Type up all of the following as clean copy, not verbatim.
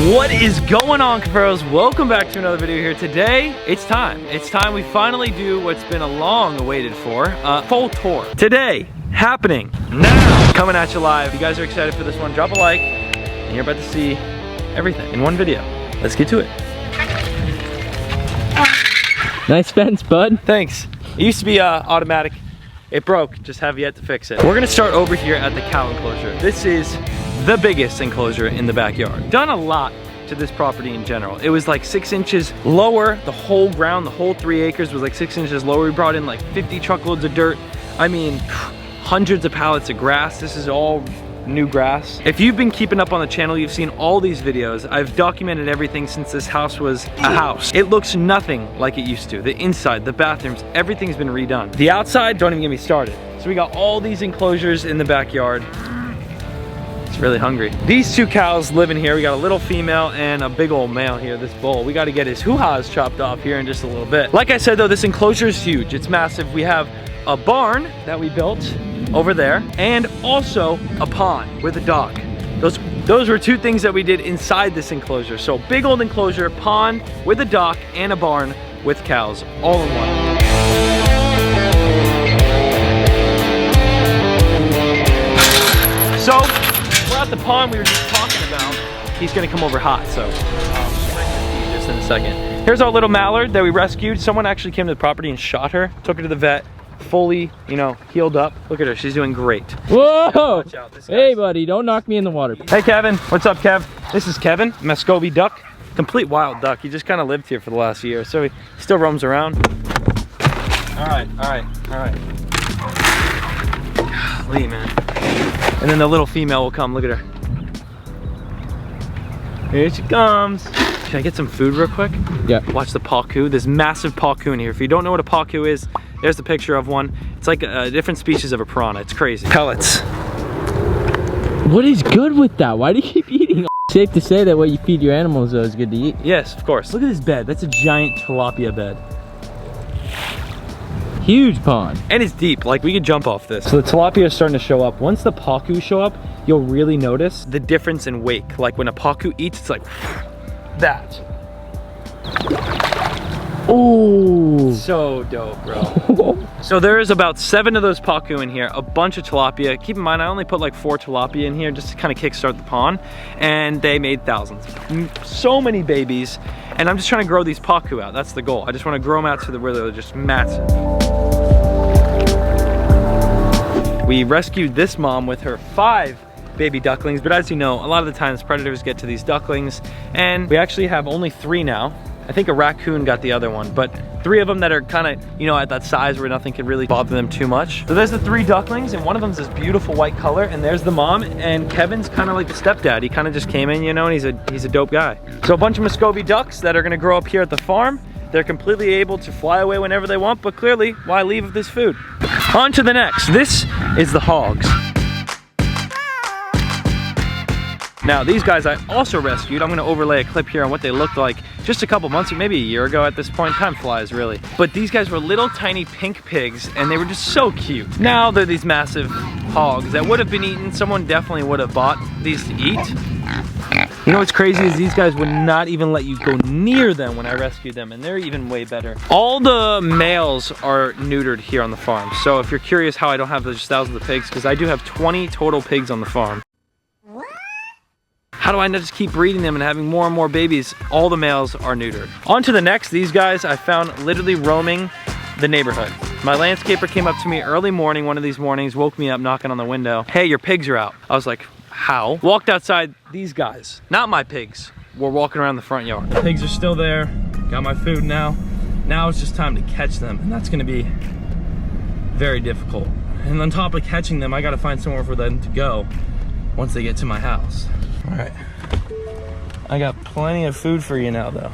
What is going on, Cuffaros? Welcome back to another video here. Today, it's time. It's time we finally do what's been a long awaited for, full tour. Today, happening now, coming at you live. If you guys are excited for this one, drop a like, and you're about to see everything in one video. Let's get to it. Nice fence, bud. Thanks. It used to be automatic. It broke, just have yet to fix it. We're gonna start over here at the cow enclosure. This is the biggest enclosure in the backyard. Done a lot to this property in general. It was like 6 inches lower. The whole ground, the whole 3 acres was like 6 inches lower. We brought in like 50 truckloads of dirt. I mean, hundreds of pallets of grass. This is all new grass. If you've been keeping up on the channel, you've seen all these videos. I've documented everything since this house was a house. It looks nothing like it used to. The inside, the bathrooms, everything's been redone. The outside, don't even get me started. So we got all these enclosures in the backyard. Really hungry. These 2 cows live in here. We got a little female and a big old male here, this bull. We got to get his hoo-ha's chopped off here in just a little bit. Like I said though, this enclosure is huge. It's massive. We have a barn that we built over there and also a pond with a dock. Those were 2 things that we did inside this enclosure. So big old enclosure, pond with a dock and a barn with cows all in one. So at the pond we were just talking about, he's gonna come over hot, so just in a second. Here's our little mallard that we rescued. Someone actually came to the property and shot her, took her to the vet, fully, you know, healed up. Look at her, she's doing great. Whoa! Hey buddy, don't knock me in the water. Hey Kevin, what's up Kev? This is Kevin, Muscovy duck, complete wild duck. He just kind of lived here for the last year, so he still roams around. All right. Golly, man. And then the little female will come, look at her. Here she comes. Can I get some food real quick? Yeah. Watch the pacu. There's massive pacu in here. If you don't know what a pacu is, there's the picture of one. It's like a different species of a piranha. It's crazy. Pellets. What is good with that? Why do you keep eating? Safe to say that what you feed your animals though is good to eat. Yes, of course. Look at this bed. That's a giant tilapia bed. Huge pond. And it's deep, like we could jump off this. So the tilapia is starting to show up. Once the pacu show up, you'll really notice the difference in wake. Like when a pacu eats, it's like that. Oh, so dope, bro. So there is about 7 of those pacu in here, a bunch of tilapia. Keep in mind, I only put like 4 tilapia in here just to kind of kickstart the pond, and they made thousands. So many babies, and I'm just trying to grow these pacu out. That's the goal. I just want to grow them out to where they're just massive. We rescued this mom with her 5 baby ducklings, but as you know, a lot of the times predators get to these ducklings, and we actually have only 3 now. I think a raccoon got the other one, but 3 of them that are kind of, you know, at that size where nothing can really bother them too much. So there's the 3 ducklings, and one of them's this beautiful white color, and there's the mom, and Kevin's kind of like the stepdad. He kind of just came in, you know, and he's a dope guy. So a bunch of Muscovy ducks that are gonna grow up here at the farm. They're completely able to fly away whenever they want, but clearly, why leave with this food? On to the next. This is the hogs. Now these guys I also rescued. I'm gonna overlay a clip here on what they looked like just a couple months, or maybe a year ago at this point. Time flies, really. But these guys were little tiny pink pigs, and they were just so cute. Now they're these massive hogs that would have been eaten. Someone definitely would have bought these to eat. You know what's crazy is these guys would not even let you go near them when I rescued them, and they're even way better. All the males are neutered here on the farm. So if you're curious how I don't have just thousands of pigs, because I do have 20 total pigs on the farm. How do I not just keep breeding them and having more and more babies? All the males are neutered. On to the next. These guys I found literally roaming the neighborhood. My landscaper came up to me early morning, one of these mornings, woke me up knocking on the window. Hey, your pigs are out. I was like, how? Walked outside, these guys, not my pigs, were walking around the front yard. The pigs are still there. Got my food now. Now it's just time to catch them, and that's gonna be very difficult. And on top of catching them, I gotta find somewhere for them to go once they get to my house. All right, I got plenty of food for you now though.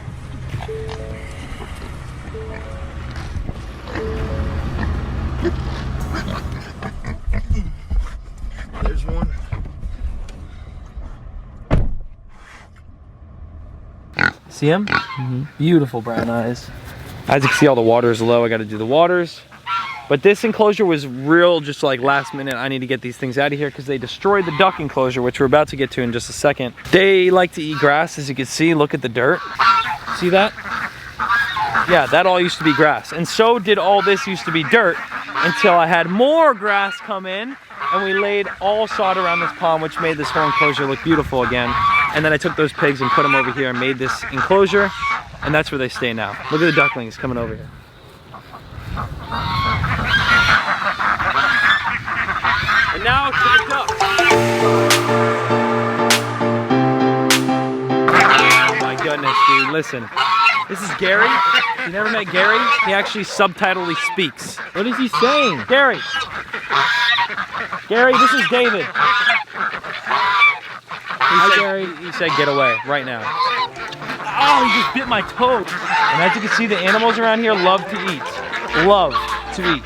There's one. See him? Mm-hmm. Beautiful brown eyes. As you can see, all the water is low. I gotta do the waters. But this enclosure was real, just like last minute, I need to get these things out of here because they destroyed the duck enclosure, which we're about to get to in just a second. They like to eat grass, as you can see. Look at the dirt. See that? Yeah, that all used to be grass. And so did all this used to be dirt until I had more grass come in and we laid all sod around this pond, which made this whole enclosure look beautiful again. And then I took those pigs and put them over here and made this enclosure, and that's where they stay now. Look at the ducklings coming over here. And now to the ducks. Oh my goodness, dude, listen. This is Gary. You never met Gary? He actually subtitles, he speaks. What is he saying? Gary. Gary, this is David. He said get away right now. Oh, he just bit my toe. And as you can see, the animals around here love to eat. Love to eat.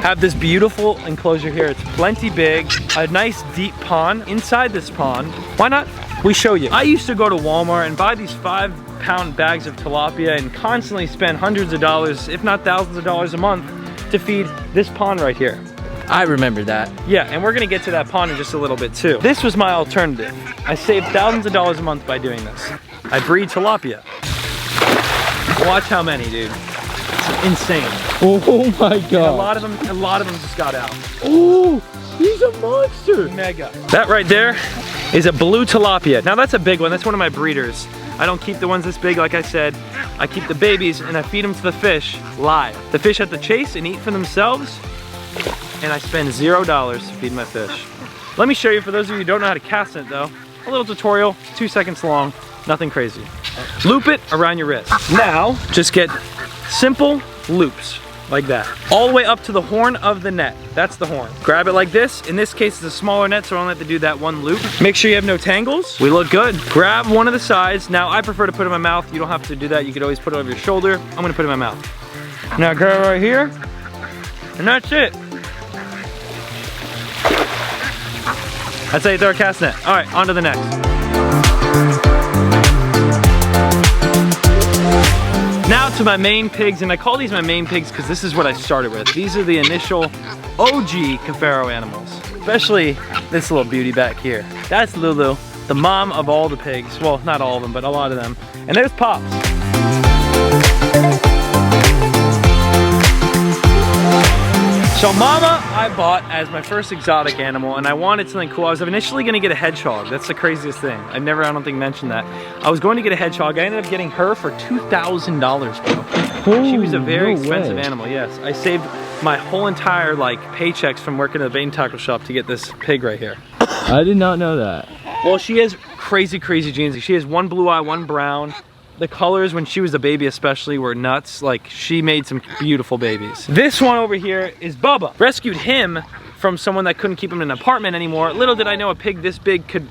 Have this beautiful enclosure here. It's plenty big, a nice deep pond. Inside this pond, why not? We show you. I used to go to Walmart and buy these 5-pound bags of tilapia and constantly spend hundreds of dollars, if not thousands of dollars a month to feed this pond right here. I remember that. Yeah, and we're gonna get to that pond in just a little bit too. This was my alternative. I saved thousands of dollars a month by doing this. I breed tilapia. Watch how many, dude. It's insane. Oh my god. And a lot of them just got out. Oh, he's a monster. Mega. That right there is a blue tilapia. Now that's a big one. That's one of my breeders. I don't keep the ones this big, like I said. I keep the babies and I feed them to the fish live. The fish have to chase and eat for themselves, and I spend $0 to feed my fish. Let me show you, for those of you who don't know how to cast it though, a little tutorial, 2 seconds long, nothing crazy. Loop it around your wrist. Now, just get simple loops like that, all the way up to the horn of the net. That's the horn. Grab it like this. In this case, it's a smaller net, so I only have to do that one loop. Make sure you have no tangles. We look good. Grab one of the sides. Now, I prefer to put it in my mouth. You don't have to do that. You could always put it over your shoulder. I'm gonna put it in my mouth. Now, grab it right here, and that's it. That's how you throw a cast net. All right, on to the next. Now to my main pigs, and I call these my main pigs because this is what I started with. These are the initial OG Cuffaro animals, especially this little beauty back here. That's Lulu, the mom of all the pigs. Well, not all of them, but a lot of them. And there's Pops. So Mama, I bought as my first exotic animal, and I wanted something cool. I was initially gonna get a hedgehog. That's the craziest thing. I've never, I don't think, mentioned that. I was going to get a hedgehog. I ended up getting her for $2,000, bro. Oh, She was a very expensive way. animal, yes. I saved my whole entire paychecks from working at a bait and tackle shop to get this pig right here. I did not know that. Well, she has crazy, crazy genes. She has one blue eye, one brown. The colors, when she was a baby especially, were nuts. Like, she made some beautiful babies. This one over here is Bubba. Rescued him from someone that couldn't keep him in an apartment anymore. Little did I know a pig this big could...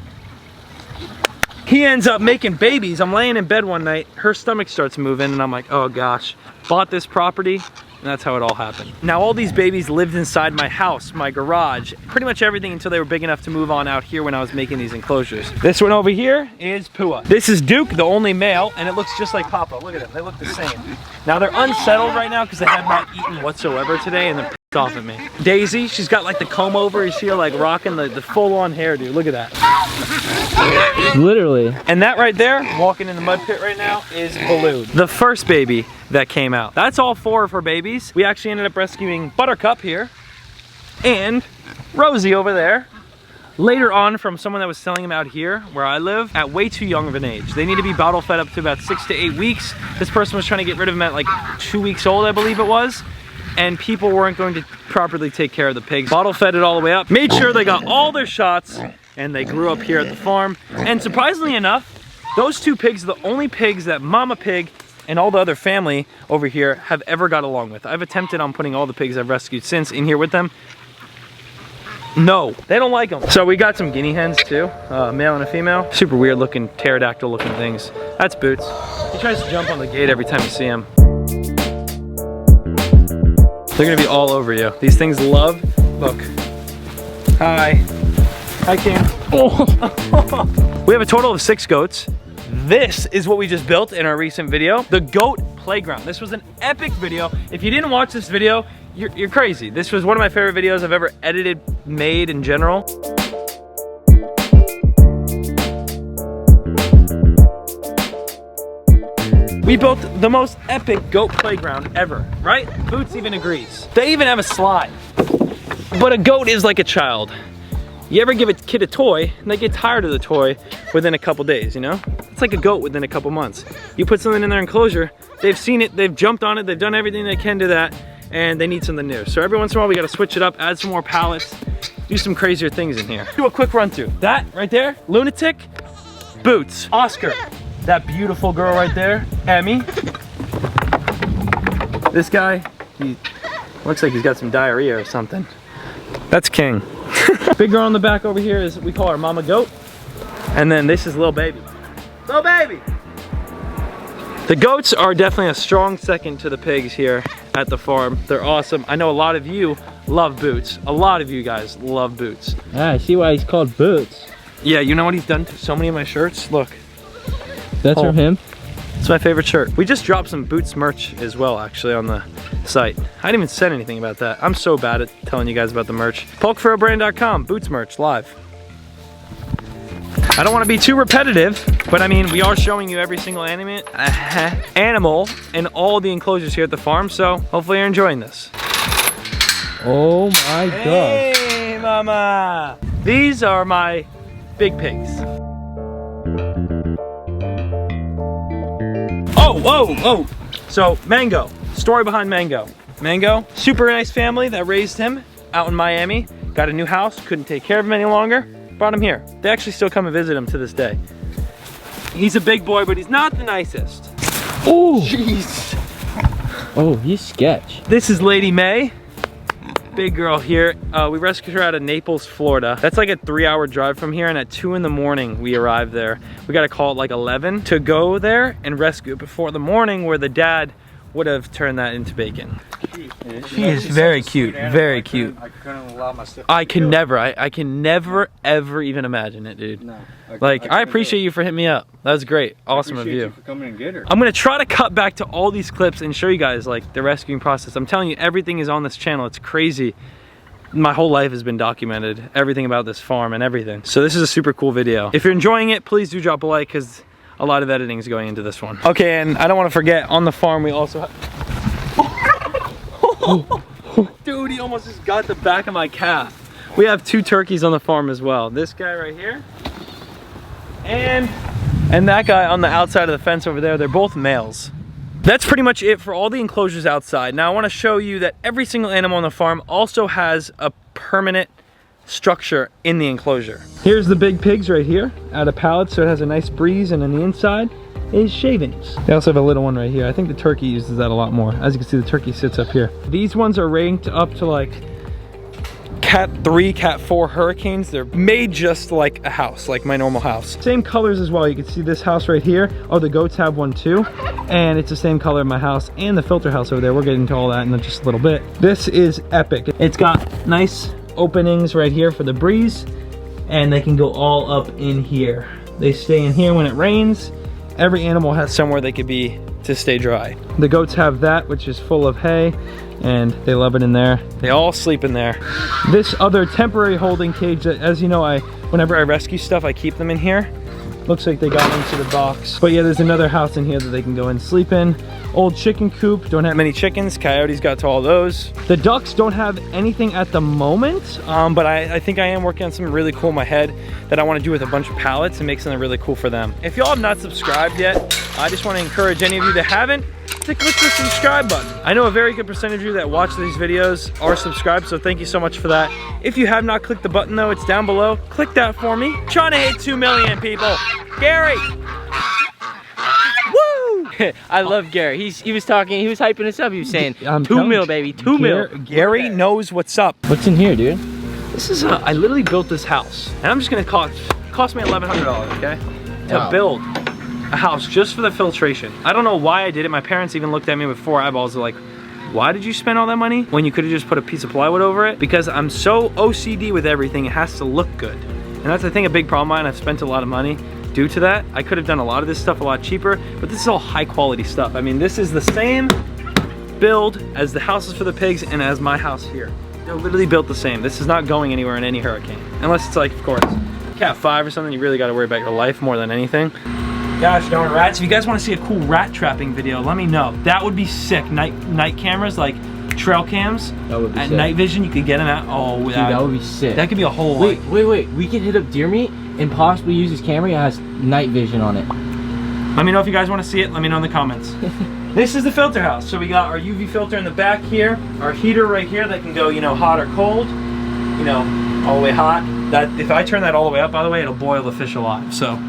He ends up making babies. I'm laying in bed one night, her stomach starts moving, and I'm like, oh gosh. Bought this property, and that's how it all happened. Now, all these babies lived inside my house, my garage, pretty much everything until they were big enough to move on out here when I was making these enclosures. This one over here is Pua. This is Duke, the only male, and it looks just like Papa. Look at them, they look the same. Now, they're unsettled right now because they have not eaten whatsoever today, and they're pissed off at me. Daisy, she's got like the comb over. You see her like rocking the full-on hairdo. Look at that. Literally. And that right there, walking in the mud pit right now, is Baloo, the first baby that came out. That's all 4 of her babies. We actually ended up rescuing Buttercup here and Rosie over there. Later on, from someone that was selling them out here where I live at way too young of an age. They need to be bottle fed up to about 6 to 8 weeks. This person was trying to get rid of them at like 2 weeks old, I believe it was. And people weren't going to properly take care of the pigs. Bottle fed it all the way up. Made sure they got all their shots, and they grew up here at the farm. And surprisingly enough, those 2 pigs are the only pigs that Mama Pig and all the other family over here have ever got along with. I've attempted on putting all the pigs I've rescued since in here with them. No, they don't like them. So we got some guinea hens too, male and a female. Super weird looking, pterodactyl looking things. That's Boots. He tries to jump on the gate every time you see him. They're gonna be all over you. These things love, look. Hi. Hi, King. Oh. We have a total of 6 goats. This is what we just built in our recent video, the goat playground. This was an epic video. If you didn't watch this video, you're crazy. This was one of my favorite videos I've ever edited, made in general. We built the most epic goat playground ever, right? Boots even agrees. They even have a slide. But a goat is like a child. You ever give a kid a toy and they get tired of the toy within a couple days, you know? It's like a goat within a couple months. You put something in their enclosure, they've seen it, they've jumped on it, they've done everything they can to that, and they need something new. So every once in a while we gotta switch it up, add some more pallets, do some crazier things in here. Do a quick run through. That right there, Lunatic, Boots, Oscar, that beautiful girl right there, Emmy. This guy, he looks like he's got some diarrhea or something. That's King. Big girl on the back over here is, we call her Mama Goat. And then this is Lil Baby. Lil Baby! The goats are definitely a strong second to the pigs here at the farm. They're awesome. I know a lot of you love Boots. A lot of you guys love Boots. Ah, I see why he's called Boots. Yeah, you know what he's done to so many of my shirts? Look. That's from him? It's my favorite shirt. We just dropped some Boots merch as well, actually, on the site. I didn't even say anything about that. I'm so bad at telling you guys about the merch. PokeFaroBrand.com, Boots merch, live. I don't want to be too repetitive, but I mean, we are showing you every single animal in all the enclosures here at the farm, so hopefully you're enjoying this. Oh my God. Hey, mama! These are my big pigs. Oh! So, Mango. Story behind Mango. Mango, super nice family that raised him out in Miami. Got a new house, couldn't take care of him any longer. Brought him here. They actually still come and visit him to this day. He's a big boy, but he's not the nicest. Oh, jeez. Oh, he's sketch. This is Lady May. Big girl here. We rescued her out of Naples, Florida. That's like a 3-hour drive from here, and at 2 in the morning we arrived there. We got to call it like 11 to go there and rescue it before the morning, where the dad would have turned that into bacon. She is very cute, very cute. I can never ever even imagine it, dude. No, like, I appreciate you for hitting me up. That was great, awesome of you. For coming and get her. I'm gonna try to cut back to all these clips and show you guys like the rescuing process. I'm telling you, everything is on this channel. It's crazy. My whole life has been documented, everything about this farm and everything. So this is a super cool video. If you're enjoying it, please do drop a like, because a lot of editing is going into this one. Okay, and I don't want to forget, on the farm we also have... Dude, he almost just got the back of my calf. We have 2 turkeys on the farm as well. This guy right here, and that guy on the outside of the fence over there. They're both males. That's pretty much it for all the enclosures outside. Now I want to show you that every single animal on the farm also has a permanent structure in the enclosure. Here's the big pigs right here, out of pallets, so it has a nice breeze, and on the inside is shavings. They also have a little one right here. I think the turkey uses that a lot more. As you can see, the turkey sits up here. These ones are ranked up to like Cat 3, Cat 4 hurricanes. They're made just like a house, like my normal house. Same colors as well. You can see this house right here. Oh, the goats have one too. And it's the same color in my house and the filter house over there. We'll get into all that in just a little bit. This is epic. It's got nice openings right here for the breeze, and they can go all up in here. They stay in here when it rains. Every animal has somewhere they could be to stay dry. The goats have that, which is full of hay, and they love it in there. They all sleep in there. This other temporary holding cage, that, as you know, whenever I rescue stuff, I keep them in here. Looks like they got into the box. But yeah, there's another house in here that they can go and sleep in. Old chicken coop, don't have many chickens. Coyotes got to all those. The ducks don't have anything at the moment, but I think I am working on something really cool in my head that I want to do with a bunch of pallets and make something really cool for them. If y'all have not subscribed yet, I just want to encourage any of you that haven't to click the subscribe button. I know a very good percentage of you that watch these videos are subscribed, so thank you so much for that. If you have not clicked the button though, it's down below. Click that for me. I'm trying to hit 2 million people. Gary! Woo! I love Gary. He was talking, he was hyping us up. He was saying, 2 mil, baby, 2 mil. Gary knows what's up. What's in here, dude? This is I literally built this house, and I'm just gonna cost me $1,100, okay? To build a house just for the filtration. I don't know why I did it. My parents even looked at me with 4 eyeballs. They're like, why did you spend all that money when you could have just put a piece of plywood over it? Because I'm so OCD with everything, it has to look good. And that's, I think, a big problem of mine. I've spent a lot of money due to that. I could have done a lot of this stuff a lot cheaper, but this is all high quality stuff. I mean, this is the same build as the houses for the pigs and as my house here. They're literally built the same. This is not going anywhere in any hurricane. Unless it's like, of course, Cat 5 or something, you really gotta worry about your life more than anything. Gosh darn rats. If you guys wanna see a cool rat trapping video, let me know. That would be sick. Night cameras, like trail cams. That would be sick. Night vision, you could get them at, dude, that would be sick. That could be a whole, wait, we could hit up deer meat and possibly use his camera. It has night vision on it. Let me know if you guys wanna see it, let me know in the comments. This is the filter house. So we got our UV filter in the back here, our heater right here that can go, you know, hot or cold, you know, all the way hot. That if I turn that all the way up, by the way, it'll boil the fish alive. So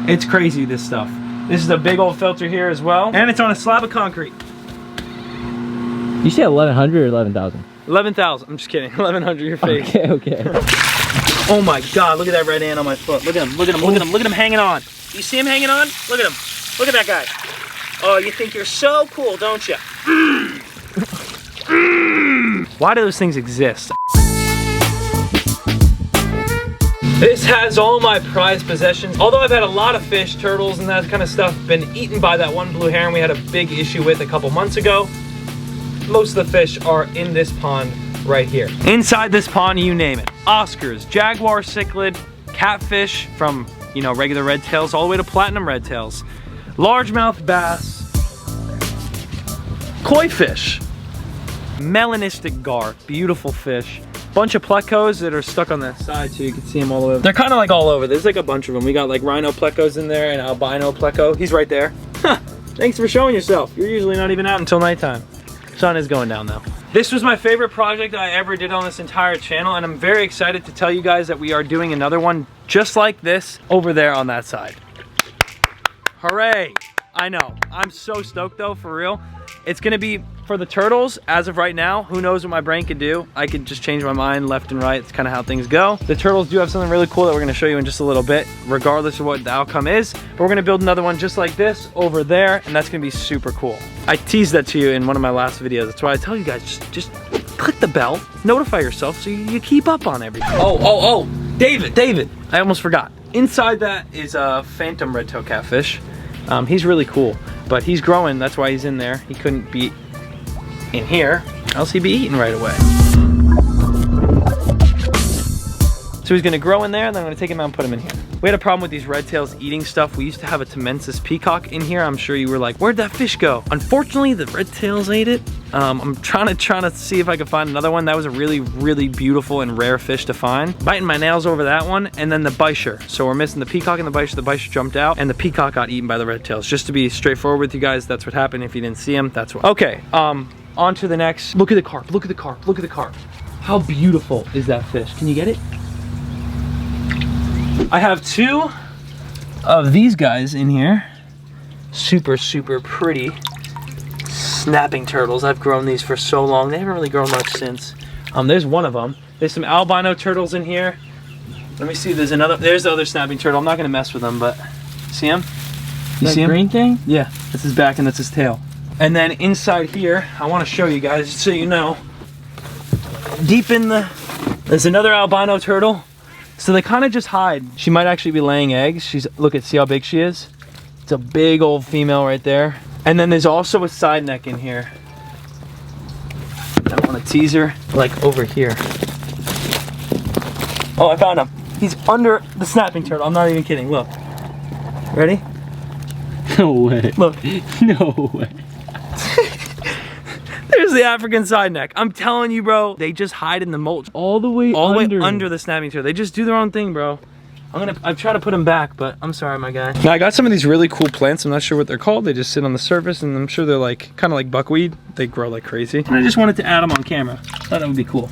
it's crazy, this stuff. This is a big old filter here as well, and it's on a slab of concrete. You say 1,100 or 11,000? 11,000. I'm just kidding. 1,100 your face. Okay. Oh my God! Look at that red ant on my foot. Look at him. Look at him. Look at him. Look at him hanging on. You see him hanging on? Look at him. Look at that guy. Oh, you think you're so cool, don't you? Why do those things exist? This has all my prized possessions. Although I've had a lot of fish, turtles, and that kind of stuff been eaten by that one blue heron we had a big issue with a couple months ago. Most of the fish are in this pond right here. Inside this pond, you name it. Oscars, jaguar cichlid, catfish from, you know, regular red tails all the way to platinum red tails. Largemouth bass, koi fish, melanistic gar, beautiful fish. Bunch of plecos that are stuck on that side too. You can see them all over. They're kind of like all over. There's like a bunch of them. We got like rhino plecos in there and albino pleco. He's right there. Thanks for showing yourself. You're usually not even out until nighttime. Sun is going down though. This was my favorite project I ever did on this entire channel, and I'm very excited to tell you guys that we are doing another one just like this over there on that side. Hooray! I know. I'm so stoked though, for real. It's gonna be for the turtles as of right now. Who knows what my brain can do? I could just change my mind left and right. It's kind of how things go. The turtles do have something really cool that we're gonna show you in just a little bit, regardless of what the outcome is. But we're gonna build another one just like this over there, and that's gonna be super cool. I teased that to you in one of my last videos. That's why I tell you guys, just click the bell, notify yourself so you keep up on everything. Oh, David, I almost forgot. Inside that is a phantom red-tailed catfish. He's really cool, but he's growing, that's why he's in there. He couldn't be in here, else he'd be eaten right away. So he's gonna grow in there, and then I'm gonna take him out and put him in here. We had a problem with these red tails eating stuff. We used to have a Temensis peacock in here. I'm sure you were like, where'd that fish go? Unfortunately, the red tails ate it. I'm trying to see if I can find another one. That was a really, really beautiful and rare fish to find. Biting my nails over that one, and then the bisher. So we're missing the peacock and the bisher. The bisher jumped out, and the peacock got eaten by the red tails. Just to be straightforward with you guys, that's what happened. If you didn't see him, that's what. Okay, on to the next. Look at the carp, look at the carp, look at the carp. How beautiful is that fish? Can you get it? I have two of these guys in here. Super, super pretty snapping turtles. I've grown these for so long. They haven't really grown much since. There's one of them. There's some albino turtles in here. Let me see, there's the other snapping turtle. I'm not gonna mess with them, but see him? You see him? Green thing? Yeah, that's his back and that's his tail. And then inside here, I wanna show you guys, just so you know, deep in there's another albino turtle. So they kind of just hide. She might actually be laying eggs. See how big she is? It's a big old female right there. And then there's also a side neck in here. I want to tease her, like over here. Oh, I found him. He's under the snapping turtle. I'm not even kidding. Look. Ready? No way. Look. No way. There's the African side neck. I'm telling you, bro, they just hide in the mulch. All the way under the snapping turtle. They just do their own thing, bro. I've tried to put them back, but I'm sorry, my guy. Now I got some of these really cool plants. I'm not sure what they're called. They just sit on the surface, and I'm sure they're like kind of like buckwheat. They grow like crazy. And I just wanted to add them on camera. Thought that would be cool.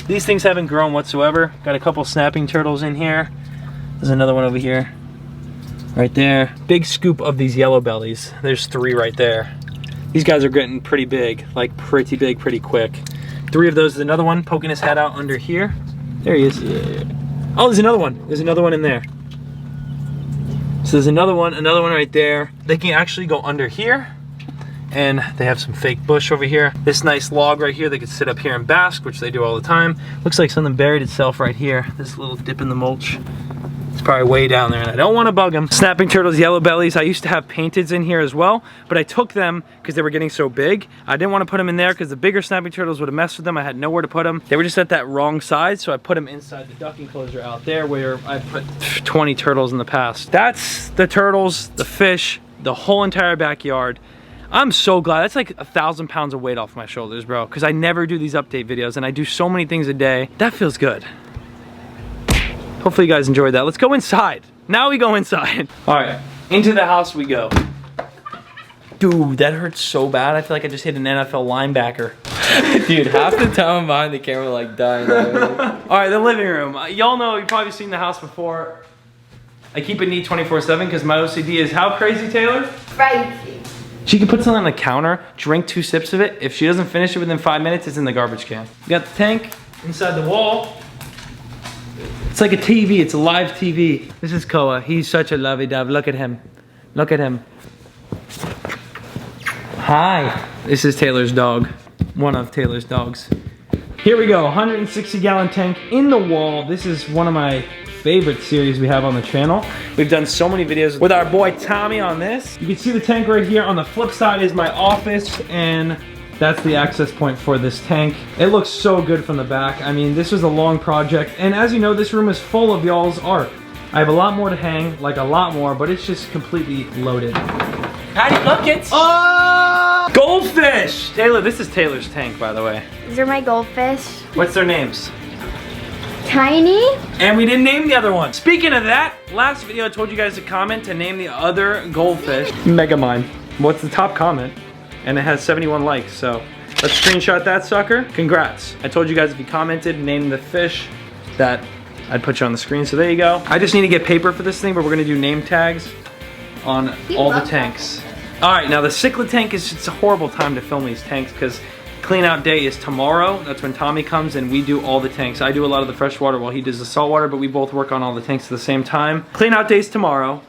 These things haven't grown whatsoever. Got a couple snapping turtles in here. There's another one over here. Right there. Big scoop of these yellow bellies. There's 3 right there. These guys are getting pretty big, like pretty big, pretty quick. 3 of those. There's another one poking his head out under here. There he is. Yeah. Oh, there's another one. There's another one in there. So there's another one right there. They can actually go under here, and they have some fake bush over here. This nice log right here, they could sit up here and bask, which they do all the time. Looks like something buried itself right here. This little dip in the mulch. It's probably way down there and I don't want to bug him. Snapping turtles, yellow bellies. I used to have painteds in here as well, but I took them because they were getting so big. I didn't want to put them in there because the bigger snapping turtles would have messed with them. I had nowhere to put them. They were just at that wrong side, so I put them inside the duck enclosure out there where I put 20 turtles in the past. That's the turtles, the fish, the whole entire backyard. I'm so glad. That's like 1,000 pounds of weight off my shoulders, bro, because I never do these update videos and I do so many things a day. That feels good. Hopefully you guys enjoyed that. Let's go inside. Now we go inside. All right, into the house we go. Dude, that hurts so bad. I feel like I just hit an NFL linebacker. Dude, half the time I'm behind the camera like dying. All right, the living room. Y'all know, you've probably seen the house before. I keep it neat 24/7 because my OCD is how crazy, Taylor? Crazy. She can put something on the counter, drink 2 sips of it. If she doesn't finish it within 5 minutes, it's in the garbage can. We got the tank inside the wall. It's like a TV, it's a live TV. This is Koa, he's such a lovey-dove. Look at him, look at him. Hi. This is Taylor's dog, one of Taylor's dogs. Here we go, 160 gallon tank in the wall. This is one of my favorite series we have on the channel. We've done so many videos with our boy Tommy on this. You can see the tank right here. On the flip side is my office, and that's the access point for this tank. It looks so good from the back. I mean, this was a long project, and as you know, this room is full of y'all's art. I have a lot more to hang, like a lot more, but it's just completely loaded. Patty buckets. Oh! Goldfish! Taylor, this is Taylor's tank, by the way. These are my goldfish. What's their names? Tiny. And we didn't name the other one. Speaking of that, last video I told you guys to comment to name the other goldfish. Megamind. What's the top comment? And it has 71 likes, so let's screenshot that sucker. Congrats. I told you guys if you commented, name the fish, that I'd put you on the screen, so there you go. I just need to get paper for this thing, but we're gonna do name tags on all the tanks. All right, now the cichlid tank it's a horrible time to film these tanks because clean out day is tomorrow. That's when Tommy comes and we do all the tanks. I do a lot of the fresh water while he does the salt water, but we both work on all the tanks at the same time. Clean out day's tomorrow.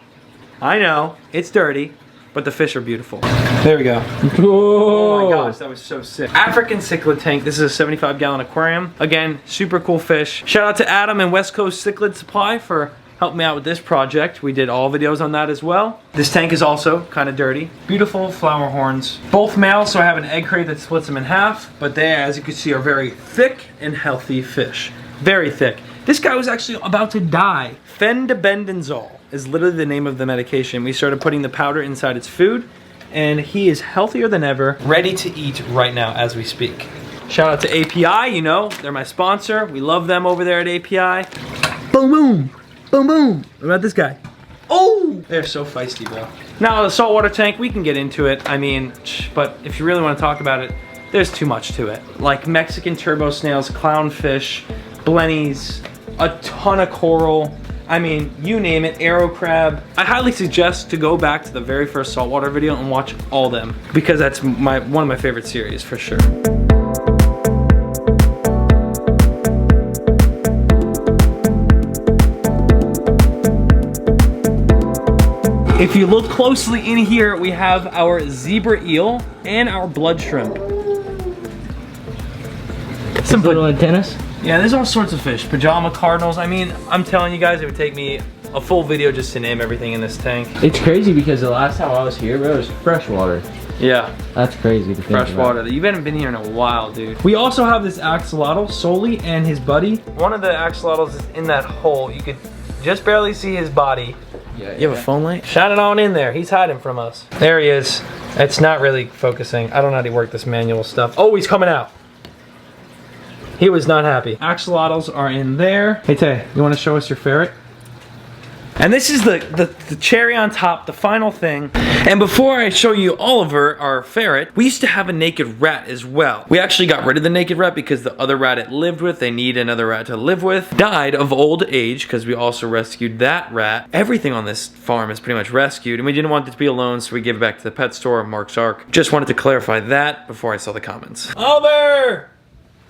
I know, it's dirty, but the fish are beautiful. There we go. Oh my gosh, that was so sick. African cichlid tank. This is a 75 gallon aquarium. Again, super cool fish. Shout out to Adam and West Coast Cichlid Supply for helped me out with this project. We did all videos on that as well. This tank is also kind of dirty. Beautiful flower horns. Both males, so I have an egg crate that splits them in half, but they, as you can see, are very thick and healthy fish. Very thick. This guy was actually about to die. Fendibendazole is literally the name of the medication. We started putting the powder inside its food, and he is healthier than ever, ready to eat right now as we speak. Shout out to API, you know, they're my sponsor. We love them over there at API. Boom, boom. Boom, boom. What about this guy? Oh, they're so feisty, bro. Now the saltwater tank, we can get into it. I mean, but if you really want to talk about it, there's too much to it. Like Mexican turbo snails, clownfish, blennies, a ton of coral. I mean, you name it, arrow crab. I highly suggest to go back to the very first saltwater video and watch all them because that's one of my favorite series for sure. If you look closely in here, we have our zebra eel and our blood shrimp. Some little antennas. Yeah, there's all sorts of fish. Pajama cardinals. I mean, I'm telling you guys, it would take me a full video just to name everything in this tank. It's crazy because the last time I was here, bro, it was freshwater. Yeah. That's crazy to think about. Freshwater. You haven't been here in a while, dude. We also have this axolotl, Soli, and his buddy. One of the axolotls is in that hole. You could just barely see his body. Yeah, you have a phone light? Shine it on in there. He's hiding from us. There he is. It's not really focusing. I don't know how to work this manual stuff. Oh, he's coming out. He was not happy. Axolotls are in there. Hey Tay, you want to show us your ferret? And this is the cherry on top, the final thing. And before I show you Oliver, our ferret, we used to have a naked rat as well. We actually got rid of the naked rat because the other rat it lived with, they need another rat to live with, died of old age because we also rescued that rat. Everything on this farm is pretty much rescued and we didn't want it to be alone, so we gave it back to the pet store, Mark's Ark. Just wanted to clarify that before I saw the comments. Oliver!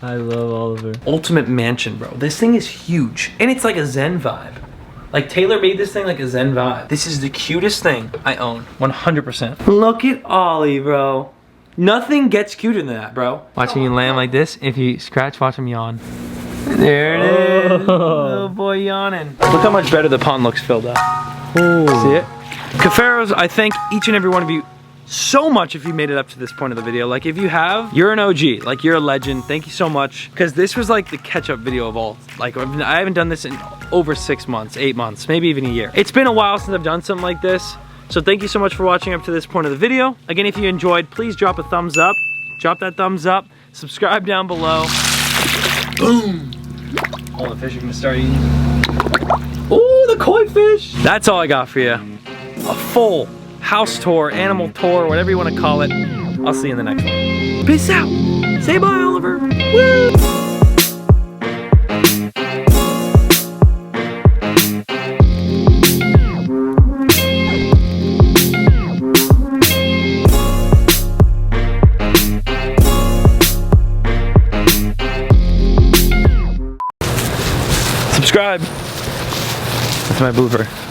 I love Oliver. Ultimate mansion, bro. This thing is huge and it's like a Zen vibe. Like Taylor made this thing like a Zen vibe. This is the cutest thing I own, 100%. Look at Ollie, bro. Nothing gets cuter than that, bro. Watching you land like this, if you scratch, watch him yawn. There it is. Oh. Little boy yawning. Look how much better the pond looks filled up. Oh. See it? Cuffaros, I thank each and every one of you so much if you made it up to this point of the video. Like, if you have, you're an OG. Like, you're a legend. Thank you so much. Because this was like the catch-up video of all. Like, I haven't done this in over 6 months, 8 months, maybe even a year. It's been a while since I've done something like this. So thank you so much for watching up to this point of the video. Again, if you enjoyed, please drop a thumbs up. Drop that thumbs up. Subscribe down below. Boom. All the fish are gonna start eating. Ooh, the koi fish. That's all I got for you. A full house tour, animal tour, whatever you want to call it. I'll see you in the next one. Peace out. Say bye, Oliver. Woo! Subscribe. That's my boover.